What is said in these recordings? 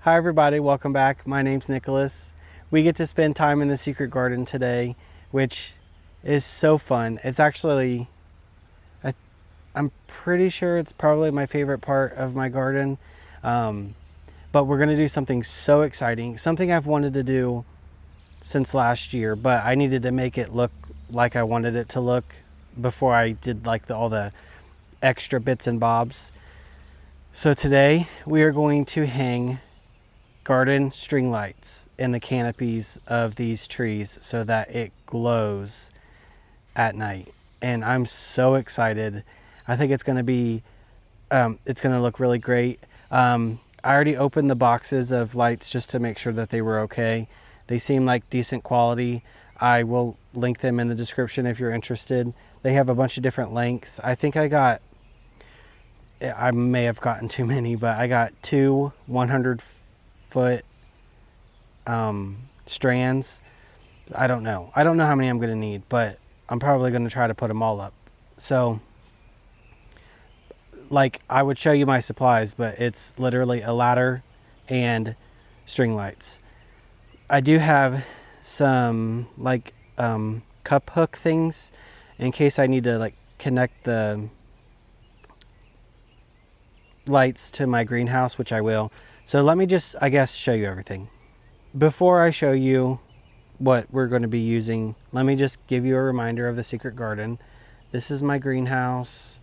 Hi everybody, welcome back. My name's Nicholas. We get to spend time in the secret garden today, which is so fun. It's actually, I'm pretty sure it's probably my favorite part of my garden. But we're gonna do something so exciting, something I've wanted to do since last year, but I needed to make it look like I wanted it to look before I did like all the extra bits and bobs. So today we are going to hang garden string lights in the canopies of these trees so that it glows at night. And I'm so excited. I think it's going to be, it's going to look really great. I already opened the boxes of lights just to make sure that they were okay. They seem like decent quality. I will link them in the description if you're interested. They have a bunch of different lengths. I think I may have gotten too many, but I got two 100-foot strands. I don't know how many I'm going to need, but I'm probably going to try to put them all up. So like I would show you my supplies, but it's literally a ladder and string lights. I do have some like cup hook things in case I need to like connect the lights to my greenhouse, which I will. So let me just, I guess, show you everything. Before I show you what we're going to be using, let me just give you a reminder of the secret garden. This is my greenhouse.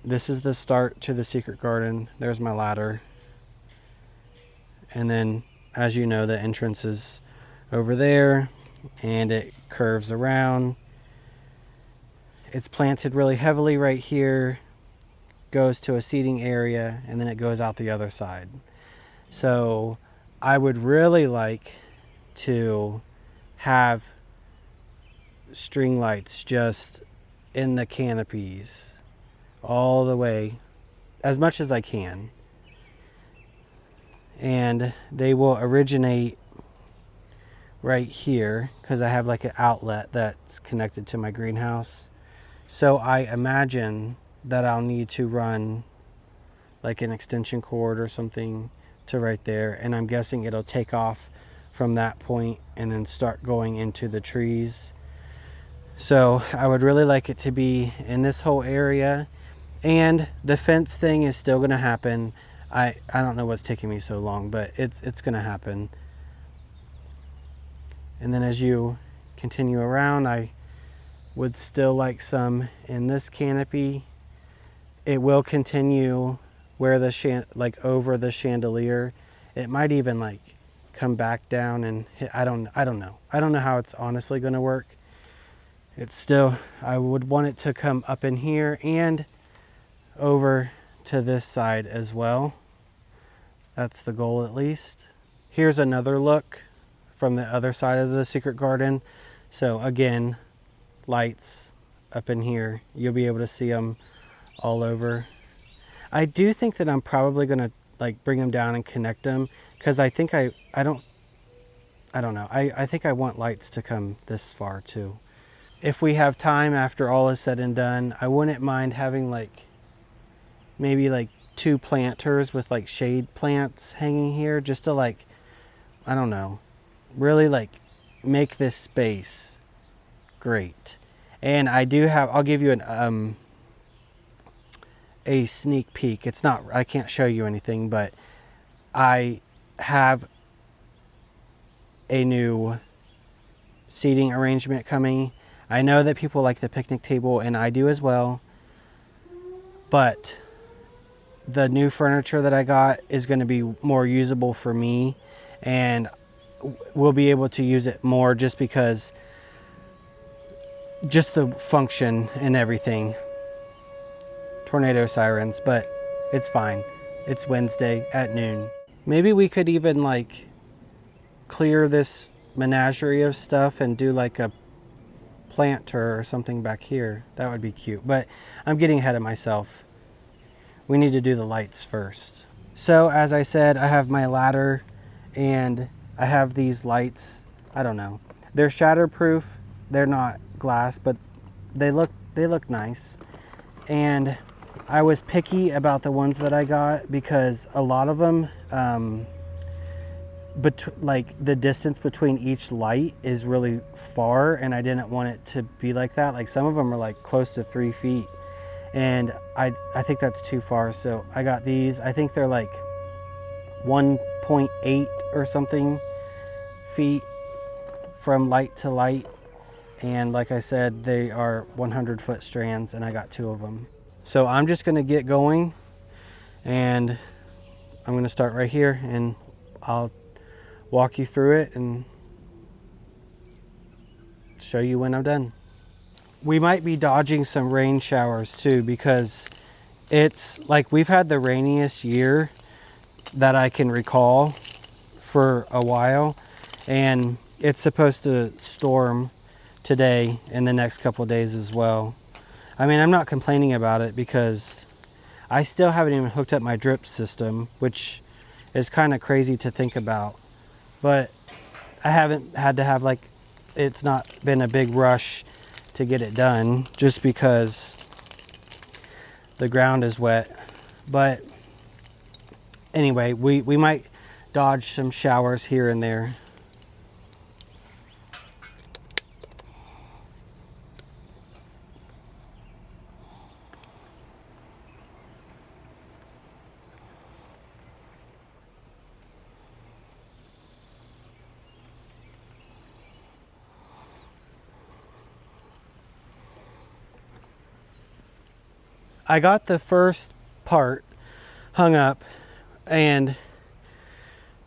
This is the start to the secret garden. There's my ladder. And then, as you know, the entrance is over there and it curves around. It's planted really heavily right here, goes to a seating area, and then it goes out the other side. So I would really like to have string lights just in the canopies all the way, as much as I can. And they will originate right here because I have like an outlet that's connected to my greenhouse. So I imagine that I'll need to run like an extension cord or something to right there, and I'm guessing it'll take off from that point and then start going into the trees. So I would really like it to be in this whole area, and the fence thing is still going to happen. I don't know what's taking me so long, but it's going to happen. And then as you continue around, I would still like some in this canopy. It will continue where the like over the chandelier. It might even like come back down and hit. I don't know how it's honestly going to work. It's still, I would want it to come up in here and over to this side as well. That's the goal, at least. Here's another look from the other side of the secret garden. So again, lights up in here. You'll be able to see them all over. I do think that I'm probably gonna like bring them down and connect them, because I think I don't know. I think I want lights to come this far too. If we have time after all is said and done, I wouldn't mind having like maybe like 2 planters with like shade plants hanging here, just to like, I don't know, really like make this space great. And I do have, I'll give you an a sneak peek. It's not, I can't show you anything, but I have a new seating arrangement coming. I know that people like the picnic table, and I do as well, but the new furniture that I got is going to be more usable for me, and we'll be able to use it more just because, just the function and everything. Tornado sirens, but it's fine. It's Wednesday at noon. Maybe we could even like clear this menagerie of stuff and do like a planter or something back here. That would be cute, but I'm getting ahead of myself. We need to do the lights first. So as I said, I have my ladder and I have these lights. I don't know. They're shatterproof. They're not glass, but they look nice. And I was picky about the ones that I got because a lot of them, like the distance between each light is really far, and I didn't want it to be like that. Like some of them are like close to 3 feet, and I think that's too far. So I got these. I think they're like 1.8 or something feet from light to light. And like I said, they are 100-foot strands, and I got 2 of them. So I'm just gonna get going, and I'm gonna start right here, and I'll walk you through it and show you when I'm done. We might be dodging some rain showers too, because it's like we've had the rainiest year that I can recall for a while, and it's supposed to storm today and the next couple of days as well. I mean, I'm not complaining about it because I still haven't even hooked up my drip system, which is kind of crazy to think about. But I haven't had to have, like, it's not been a big rush to get it done just because the ground is wet. But anyway, we might dodge some showers here and there. I got the first part hung up and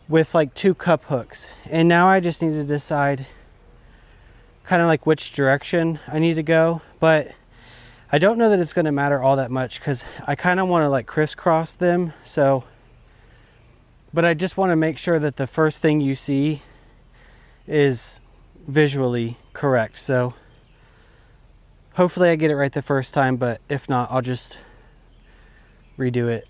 with like 2 cup hooks, and now I just need to decide kind of like which direction I need to go. But I don't know that it's going to matter all that much because I kind of want to like crisscross them. So, but I just want to make sure that the first thing you see is visually correct. So hopefully I get it right the first time, but if not, I'll just redo it.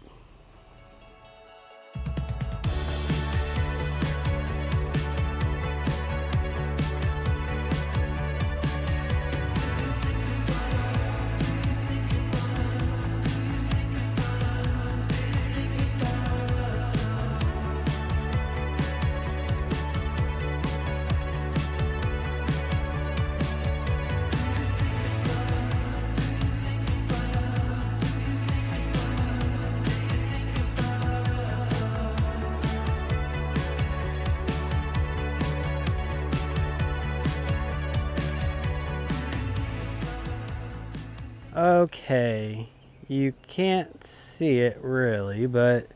Okay, you can't see it really, but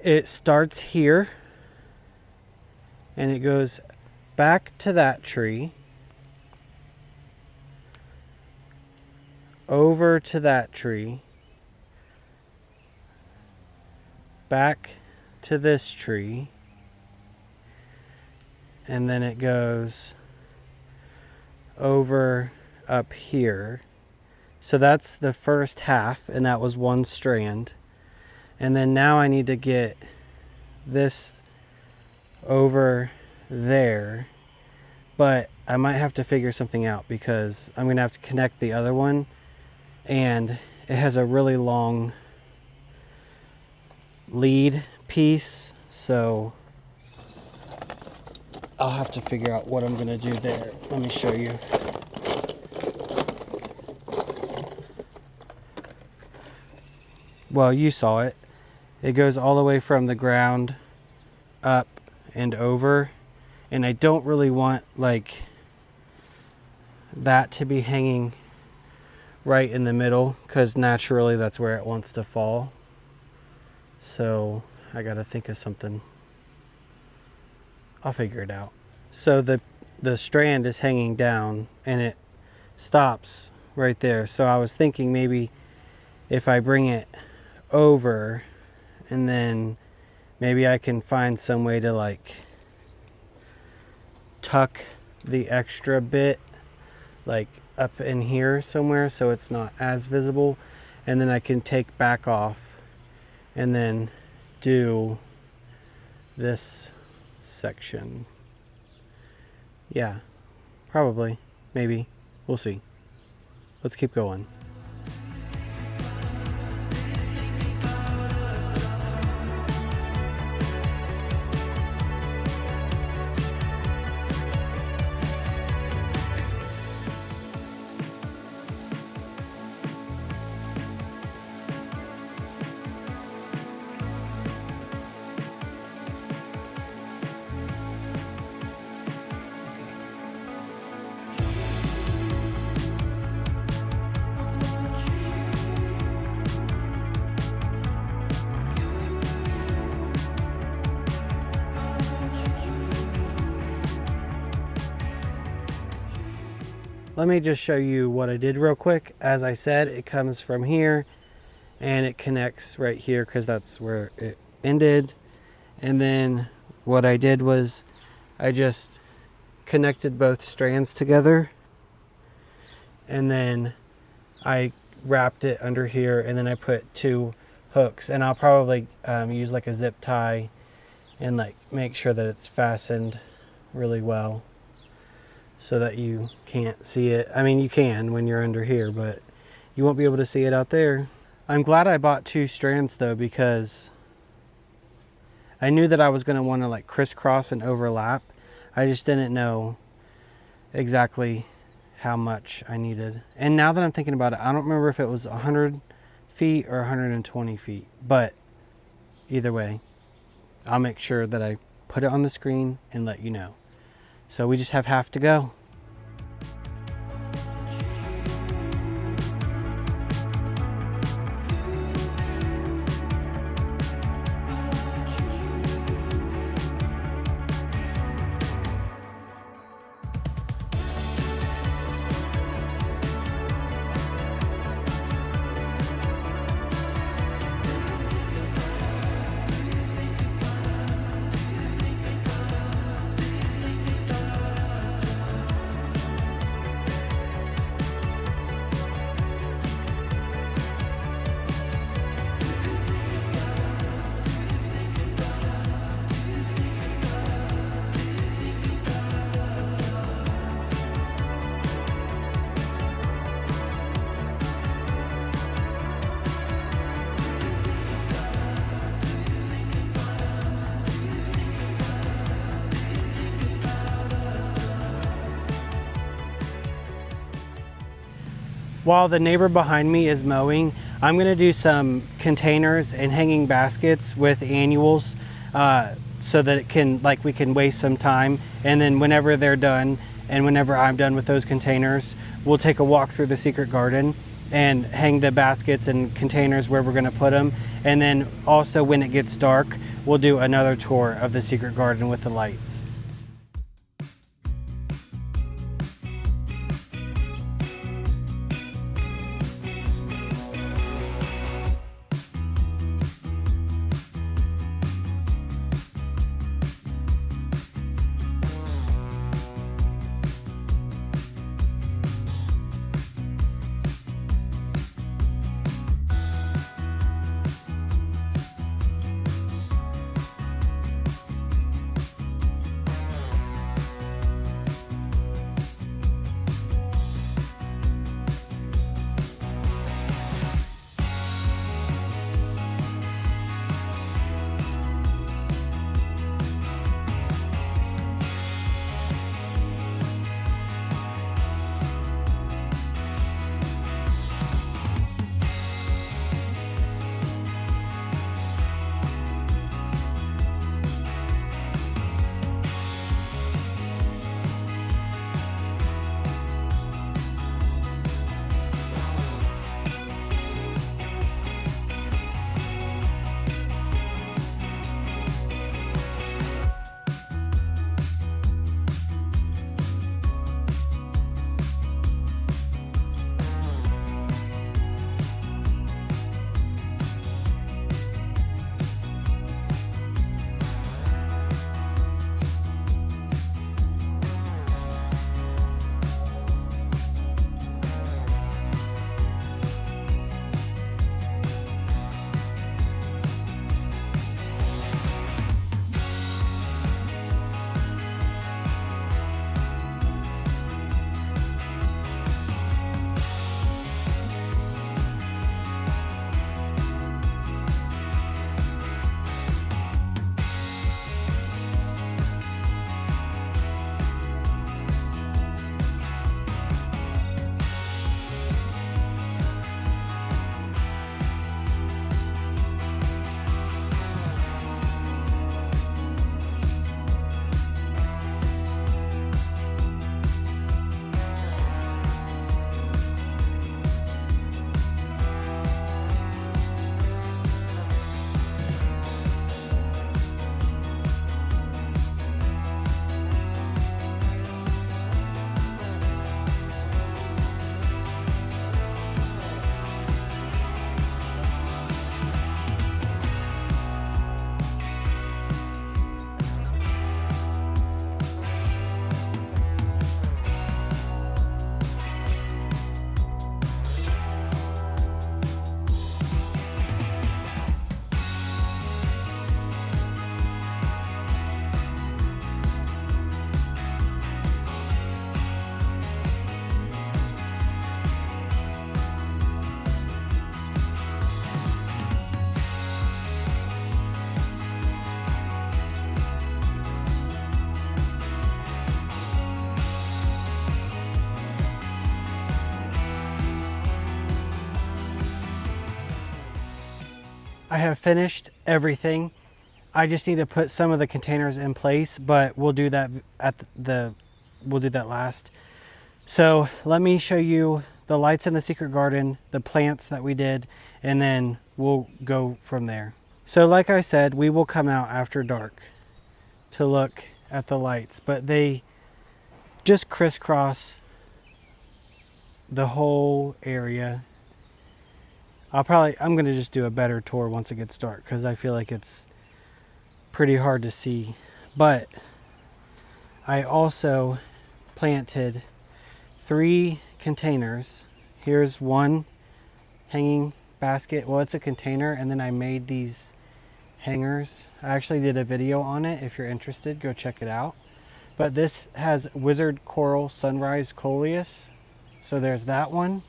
it starts here and it goes back to that tree, over to that tree, back to this tree, and then it goes over up here. So that's the first half, and that was 1 strand. And then now I need to get this over there, but I might have to figure something out because I'm gonna have to connect the other one, and it has a really long lead piece, so I'll have to figure out what I'm gonna do there. Let me show you. Well, you saw it. It goes all the way from the ground up and over, and I don't really want like that to be hanging right in the middle because naturally that's where it wants to fall. So I gotta think of something. I'll figure it out. So the strand is hanging down and it stops right there. So I was thinking maybe if I bring it over, and then maybe I can find some way to like tuck the extra bit like up in here somewhere so it's not as visible, and then I can take back off and then do this section. Yeah, probably, maybe, we'll see. Let's keep going. let me just show you what I did real quick. As I said, it comes from here and it connects right here because that's where it ended. And then what I did was I just connected both strands together, and then I wrapped it under here, and then I put 2 hooks, and I'll probably use like a zip tie and like make sure that it's fastened really well so that you can't see it. I mean, you can when you're under here, but you won't be able to see it out there. I'm glad I bought 2 strands though, because I knew that I was going to want to like crisscross and overlap. I just didn't know exactly how much I needed. And now that I'm thinking about it, I don't remember if it was 100 feet or 120 feet, but either way, I'll make sure that I put it on the screen and let you know. So we just have half to go. While the neighbor behind me is mowing, I'm gonna do some containers and hanging baskets with annuals so that it can, like, we can waste some time. And then whenever they're done and whenever I'm done with those containers, we'll take a walk through the secret garden and hang the baskets and containers where we're gonna put them. And then also when it gets dark, we'll do another tour of the secret garden with the lights. I have finished everything. I just need to put some of the containers in place, but we'll do that we'll do that last. So let me show you the lights in the secret garden, the plants that we did, and then we'll go from there. So like I said, we will come out after dark to look at the lights, but they just crisscross the whole area. I'm gonna just do a better tour once it gets dark, because I feel like it's pretty hard to see. But I also planted 3 containers. Here's one hanging basket. Well, it's a container, and then I made these hangers. I actually did a video on it. If you're interested, go check it out. But this has wizard coral sunrise coleus. So there's that one.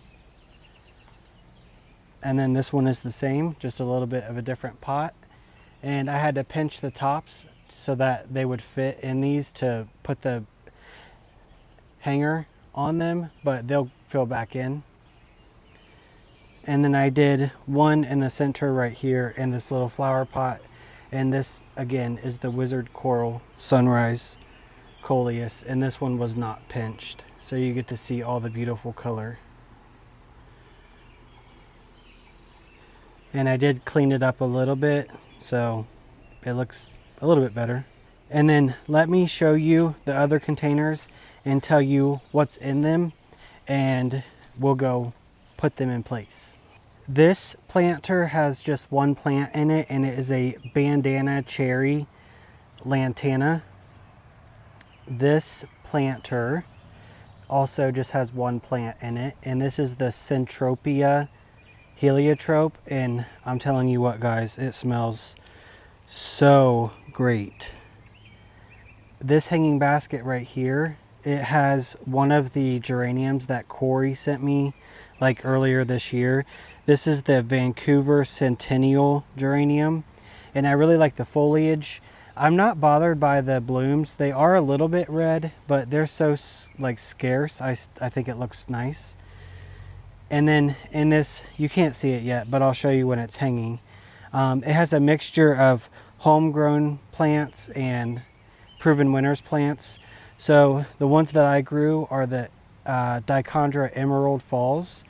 And then this one is the same, just a little bit of a different pot. And I had to pinch the tops so that they would fit in these to put the hanger on them, but they'll fill back in. And then I did one in the center right here in this little flower pot. And this again is the wizard coral sunrise coleus, and this one was not pinched, so you get to see all the beautiful color. And I did clean it up a little bit, so it looks a little bit better. And then let me show you the other containers and tell you what's in them, and we'll go put them in place. This planter has just one plant in it, and it is a bandana cherry lantana. This planter also just has one plant in it, and this is the Centropia heliotrope, and I'm telling you what, guys, it smells so great. This hanging basket right here, it has one of the geraniums that Corey sent me like earlier this year. This is the Vancouver Centennial geranium, and I really like the foliage. I'm not bothered by the blooms. They are a little bit red, but they're so like scarce. I think it looks nice. And then in this, you can't see it yet, but I'll show you when it's hanging. It has a mixture of homegrown plants and proven winners plants. So the ones that I grew are the Dichondra Emerald Falls.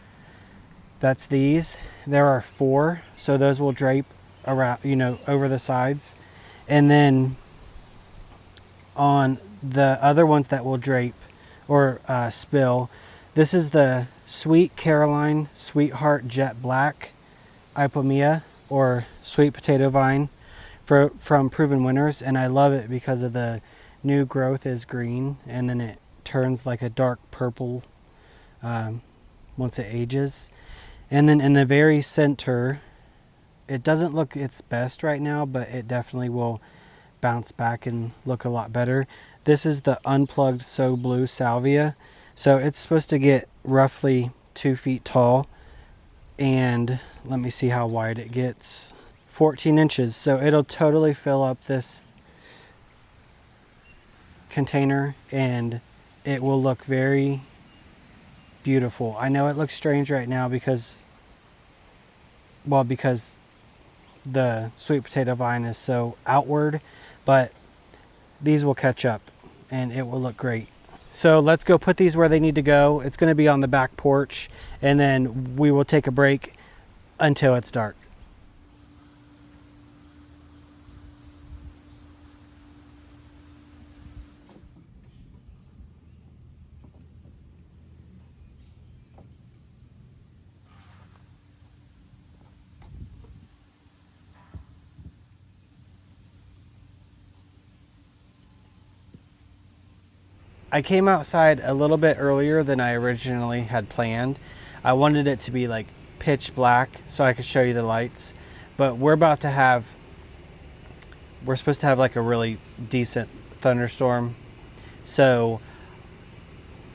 That's these. There are 4, so those will drape around, you know, over the sides. And then on the other ones that will drape or spill, this is the Sweet Caroline Sweetheart Jet Black Ipomea, or sweet potato vine from Proven Winners, and I love it because of the new growth is green, and then it turns like a dark purple once it ages. And then in the very center, it doesn't look its best right now, but it definitely will bounce back and look a lot better. This is the Unplugged So Blue Salvia. So it's supposed to get roughly 2 feet tall, and let me see how wide it gets. 14 inches. So it'll totally fill up this container, and it will look very beautiful. I know it looks strange right now because the sweet potato vine is so outward, but these will catch up and it will look great. So let's go put these where they need to go. It's going to be on the back porch, and then we will take a break until it's dark. I came outside a little bit earlier than I originally had planned. I wanted it to be like pitch black so I could show you the lights, but we're supposed to have like a really decent thunderstorm. So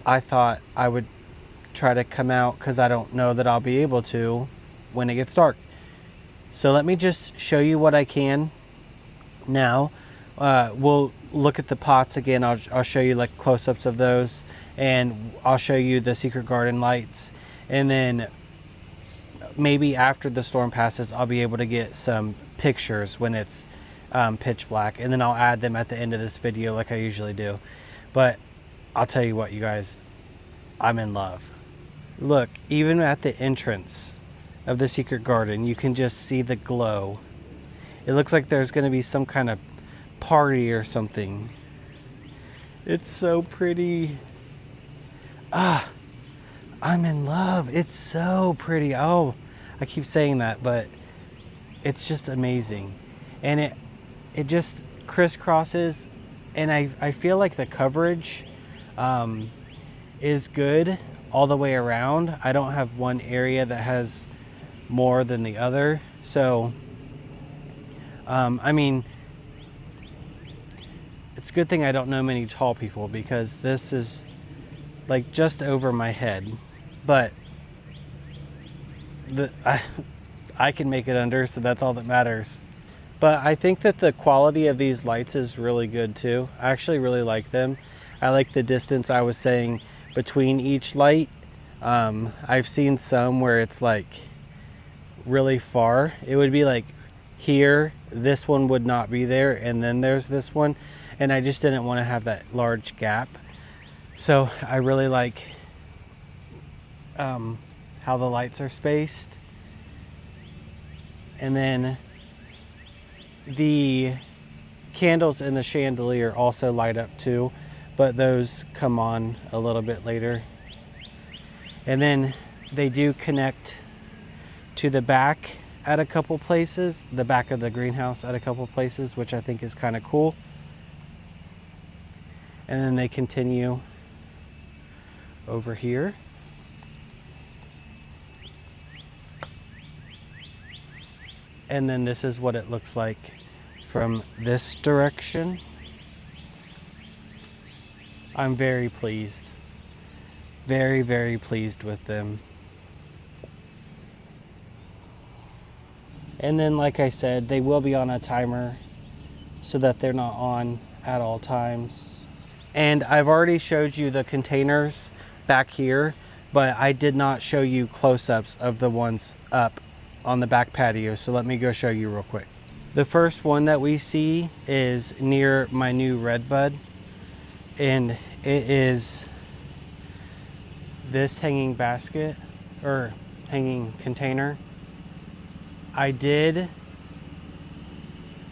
I thought I would try to come out, because I don't know that I'll be able to when it gets dark. So let me just show you what I can now. We'll look at the pots again. I'll show you like close-ups of those, and I'll show you the secret garden lights, and then maybe after the storm passes, I'll be able to get some pictures when it's pitch black, and then I'll add them at the end of this video like I usually do. But I'll tell you what, you guys, I'm in love. Look, even at the entrance of the secret garden, you can just see the glow. It looks like there's going to be some kind of party or something. It's so pretty. I'm in love. It's so pretty. Oh, I keep saying that, but it's just amazing. And it just crisscrosses, and I feel like the coverage is good all the way around. I don't have one area that has more than the other. So, I mean, it's a good thing I don't know many tall people, because this is like just over my head. But I can make it under, so that's all that matters. But I think that the quality of these lights is really good too. I actually really like them. I like the distance I was saying between each light. I've seen some where it's like really far. It would be like here, this one would not be there, and then there's this one, and I just didn't want to have that large gap. So I really like how the lights are spaced. And then the candles in the chandelier also light up too, but those come on a little bit later. And then they do connect to the back at a couple places, the back of the greenhouse at a couple places, which I think is kind of cool. And then they continue over here. And then this is what it looks like from this direction. I'm very pleased. Very, very pleased with them. And then, like I said, they will be on a timer so that they're not on at all times. And I've already showed you the containers back here, but I did not show you close-ups of the ones up on the back patio, so let me go show you real quick. The first one that we see is near my new redbud, and it is this hanging basket or hanging container. I did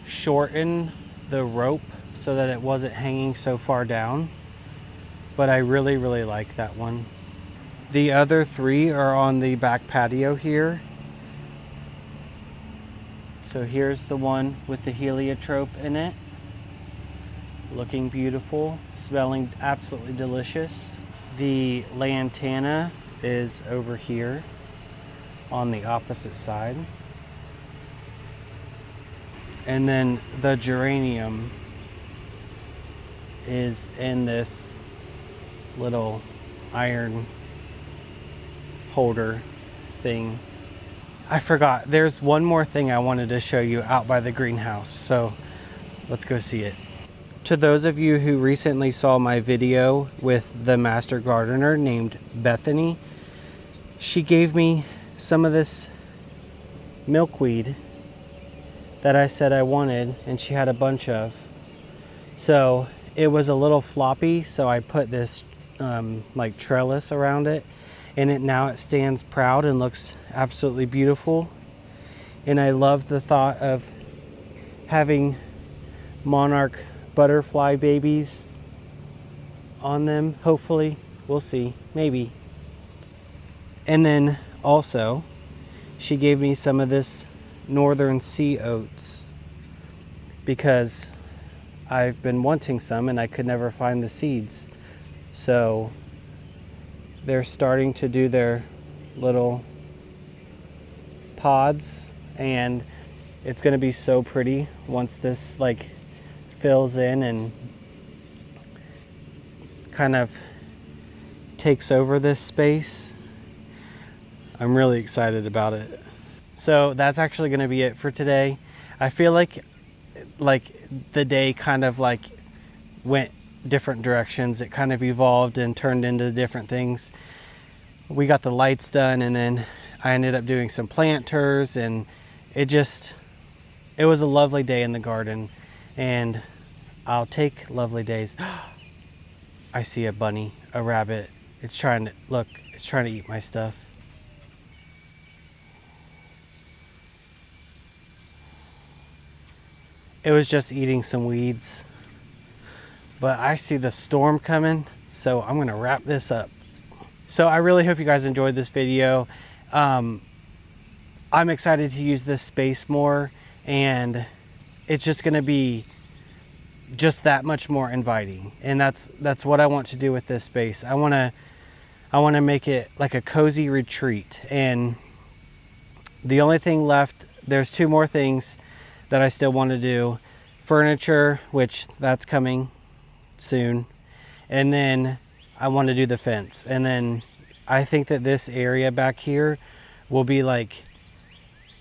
shorten the rope so that it wasn't hanging so far down, but I really, really like that one. The other three are on the back patio here. So here's the one with the heliotrope in it, looking beautiful, smelling absolutely delicious. The lantana is over here on the opposite side. And then the geranium is in this little iron holder thing. I forgot, there's one more thing I wanted to show you out by the greenhouse, so let's go see it. To those of you who recently saw my video with the master gardener named Bethany, she gave me some of this milkweed that I said I wanted, and she had a bunch of. So it was a little floppy, so I put this like trellis around it, and now it stands proud and looks absolutely beautiful. And I love the thought of having monarch butterfly babies on them. Hopefully, we'll see, maybe. And then also she gave me some of this northern sea oats because I've been wanting some and I could never find the seeds. So they're starting to do their little pods, and it's going to be so pretty once this like fills in and kind of takes over this space. I'm really excited about it. So that's actually going to be it for today. I feel like the day kind of like went different directions. It kind of evolved and turned into different things. We got the lights done, and then I ended up doing some planters, and it was a lovely day in the garden, and I'll take lovely days. I see a bunny, a rabbit. It's trying to eat my stuff. It was just eating some weeds. But I see the storm coming, so I'm gonna wrap this up. So I really hope you guys enjoyed this video. I'm excited to use this space more, and it's just gonna be just that much more inviting. And that's what I want to do with this space. I wanna make it like a cozy retreat. And the only thing left, there's 2 more things that I still want to do. Furniture, which that's coming soon, and then I want to do the fence. And then I think that this area back here will be like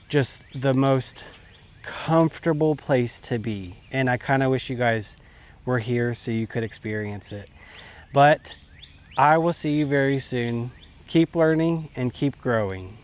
just the most comfortable place to be, and I kind of wish you guys were here so you could experience it. But I will see you very soon. Keep learning and keep growing.